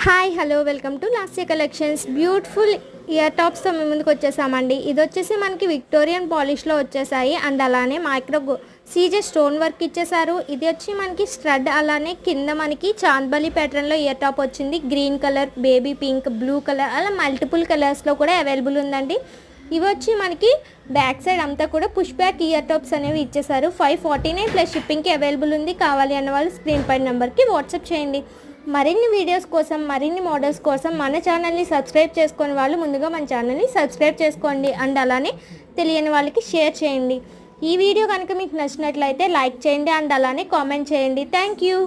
Hi hello welcome to Lasya collections. Beautiful ear టాప్స్తో మేము ముందుకు వచ్చేసామండి. ఇది వచ్చేసి మనకి విక్టోరియన్ పాలిష్లో వచ్చేసాయి అండ్ అలానే మైక్రో సీజే స్టోన్ వర్క్ ఇచ్చేసారు. ఇది వచ్చి మనకి స్ట్రడ్, అలానే కింద మనకి చాంద్బలి ప్యాటర్న్లో ఇయర్ టాప్ వచ్చింది. Green colour, baby pink, blue colour, అలా మల్టిపుల్ కలర్స్లో కూడా అవైలబుల్ ఉందండి. ఇవి వచ్చి మనకి బ్యాక్ సైడ్ అంతా కూడా పుష్ బ్యాక్ ఇయర్ టాప్స్ అనేవి ఇచ్చేసారు. 549 ప్లస్ షిప్పింగ్కి అవైలబుల్ ఉంది. కావాలి అన్న వాళ్ళు స్క్రీన్ పైన నెంబర్కి వాట్సాప్ చేయండి. మరిన్ని వీడియోస్ కోసం, మరిన్ని మోడల్స్ కోసం మన ఛానల్ని సబ్స్క్రైబ్ చేసుకునే వాళ్ళు ముందుగా మన ఛానల్ని సబ్స్క్రైబ్ చేసుకోండి అండ్ అలానే తెలియని వాళ్ళకి షేర్ చేయండి. ఈ వీడియో కనుక మీకు నచ్చినట్లయితే లైక్ చేయండి అండ్ అలానే కామెంట్ చేయండి. Thank you.